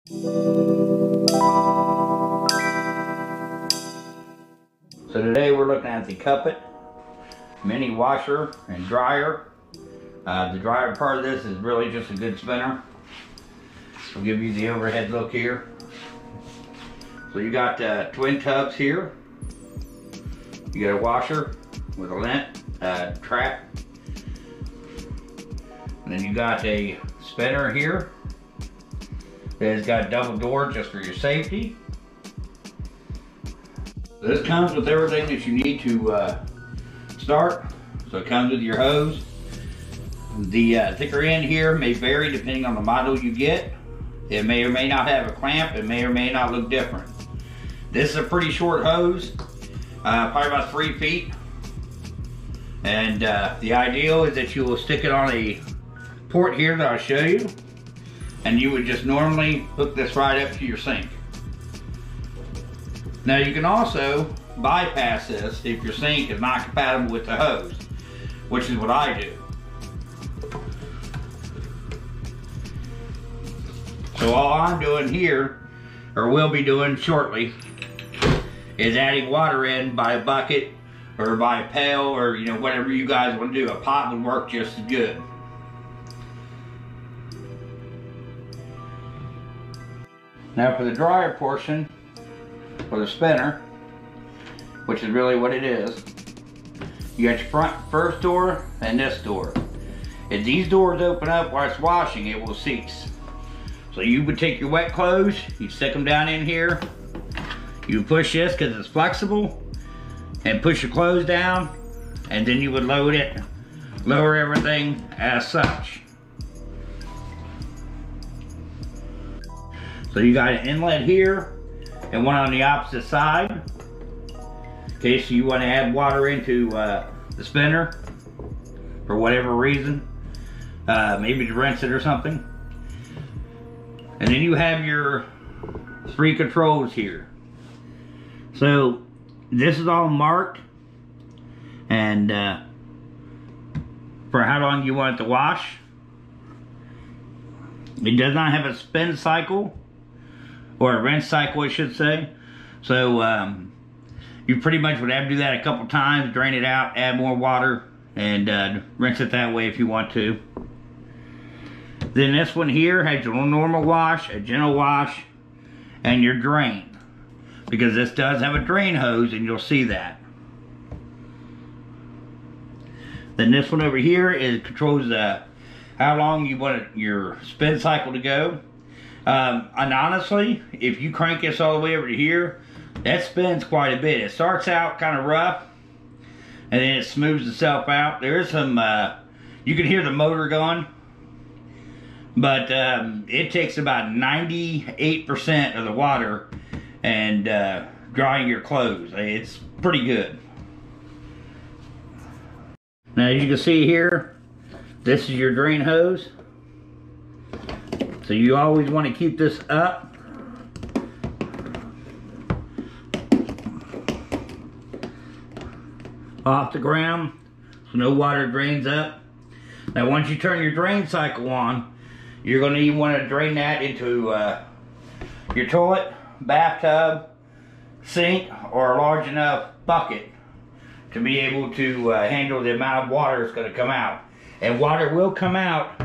So today we're looking at the Kuppet mini washer and dryer. The dryer part of this is really just a good spinner. I'll give you the overhead look here. So you got twin tubs here. You got a washer with a lint track. And then you got a spinner here that has got double door just for your safety. So this comes with everything that you need to start. So it comes with your hose. The thicker end here may vary depending on the model you get. It may or may not have a clamp. It may or may not look different. This is a pretty short hose, probably about 3 feet. And the ideal is that you will stick it on a port here that I'll show you. And you would just normally hook this right up to your sink. Now you can also bypass this if your sink is not compatible with the hose, which is what I do. So all I'm doing here, or will be doing shortly, is adding water in by a bucket or by a pail, or whatever you guys want to do. A pot would work just as good. Now for the dryer portion, for the spinner, which is really what it is, you got your first door and this door. If these doors open up while it's washing, it will cease. So you would take your wet clothes, you stick them down in here, you push this because it's flexible, and push your clothes down, and then you would load it, lower everything as such. So you got an inlet here and one on the opposite side in case you want to add water into the spinner for whatever reason, maybe to rinse it or something. And then you have your 3 controls here. So this is all marked and for how long you want it to wash. It does not have a spin cycle, or a rinse cycle I should say. So you pretty much would have to do that a couple times, drain it out, add more water, and rinse it that way if you want to. Then this one here has your normal wash, a gentle wash, and your drain. Because this does have a drain hose, and you'll see that. Then this one over here controls how long you want your spin cycle to go. And honestly, if you crank this all the way over to here, that spins quite a bit. It starts out kind of rough, and then it smooths itself out. There is some, you can hear the motor going, but it takes about 98% of the water and drying your clothes. It's pretty good. Now as you can see here, this is your drain hose. So you always want to keep this up. Off the ground, so no water drains up. Now once you turn your drain cycle on, you're going to want to drain that into your toilet, bathtub, sink, or a large enough bucket to be able to handle the amount of water that's going to come out. And water will come out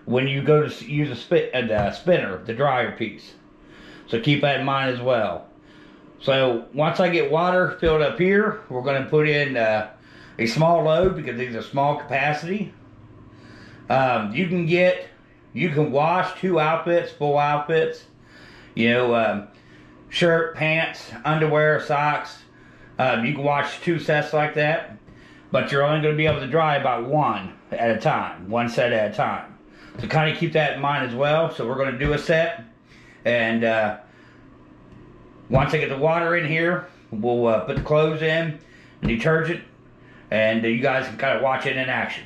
when you go to use a spinner, the dryer piece. So keep that in mind as well. So once I get water filled up here, we're going to put in a small load because these are small capacity. You can wash 2 outfits, full outfits. Shirt, pants, underwear, socks. You can wash 2 sets like that. But you're only going to be able to dry about 1 at a time, 1 set at a time. So kind of keep that in mind as well. So we're going to do a set, and once I get the water in here, we'll put the clothes in, and detergent, and you guys can kind of watch it in action.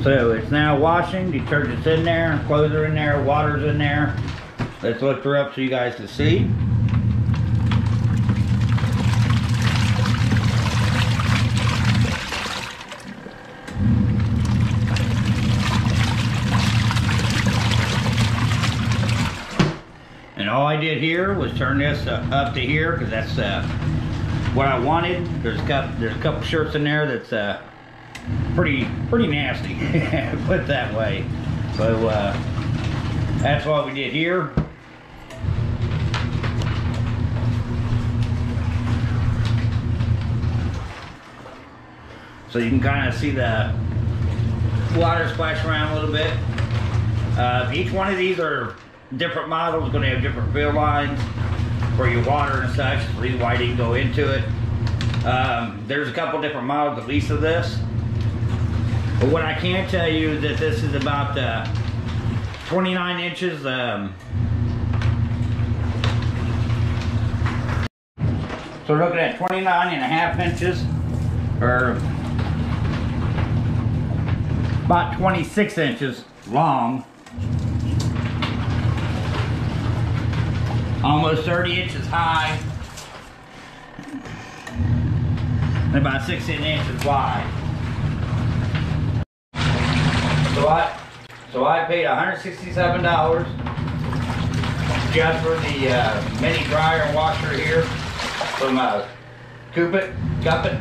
So it's now washing, detergent's in there, clothes are in there, water's in there. Let's lift her up so you guys can see. all I did here was turn this up to here because that's what I wanted. There's a couple shirts in there that's pretty nasty, put it that way. So that's what we did here. So you can kind of see the water splash around a little bit. Each one of these are different models, going to have different fill lines for your water and such. The reason why I didn't go into it. There's a couple different models at least of this. But what I can tell you is that this is about 29 inches. So we're looking at 29.5 inches, or about 26 inches long. Almost 30 inches high. And about 16 inches wide. So I paid $167 just for the mini dryer and washer here from Kuppet.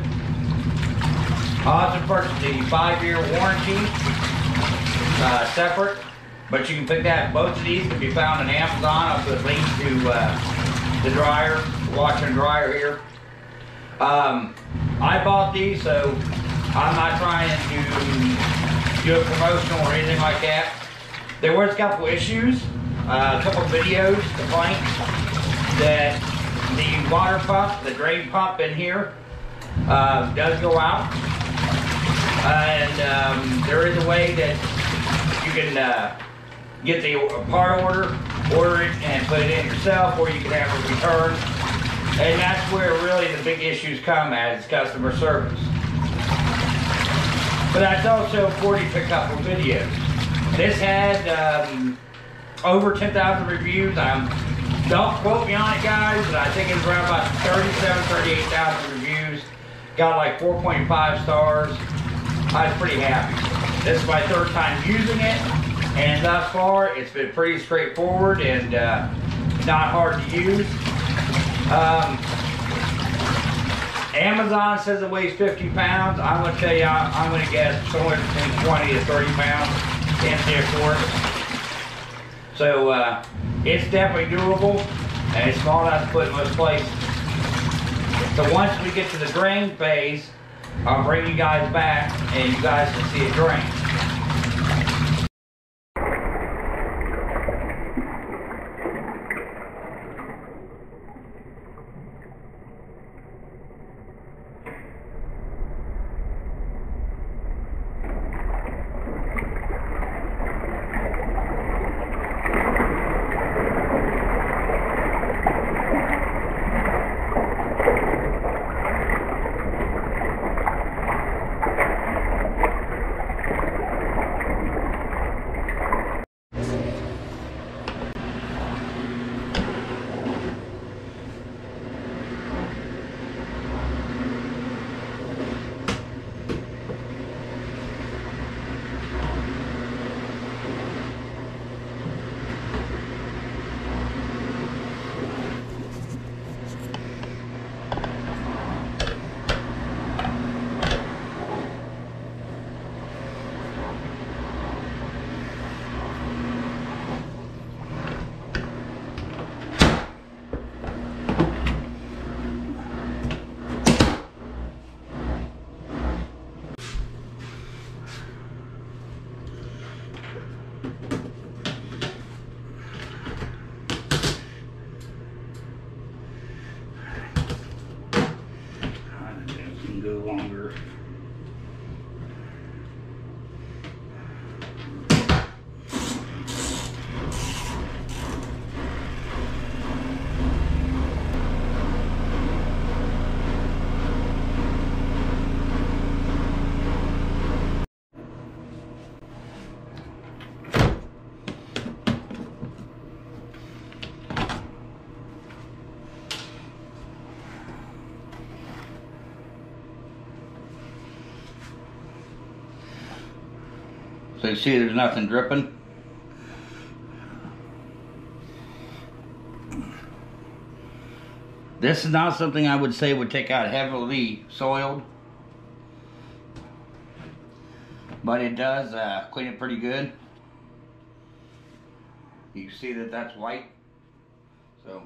I also purchased the 5-year warranty separate, but you can pick that. Both of these can be found on Amazon. I'll put a link to the dryer, washer and dryer here. I bought these, so I'm not trying to do a promotional or anything like that. There was a couple issues, a couple videos, complaints that the water pump, the drain pump in here, does go out. And there is a way that you can get the part order it and put it in yourself, or you can have it returned. And that's where really the big issues come as customer service. But that's also 40 pickup videos. This had over 10,000 reviews. Don't quote me on it, guys, but I think it's around about 38,000 reviews. Got like 4.5 stars. I was pretty happy. This is my third time using it, and thus far it's been pretty straightforward and not hard to use. Amazon says it weighs 50 pounds. I'm going to tell you, I'm going to guess somewhere between 20 to 30 pounds. Empty, of course. So it's definitely doable, and it's small enough to put in most places. So once we get to the drain phase, I'll bring you guys back, and you guys can see it drain. Go longer. So you see there's nothing dripping. This is not something I would say would take out heavily soiled, but it does clean it pretty good. You see that that's white, so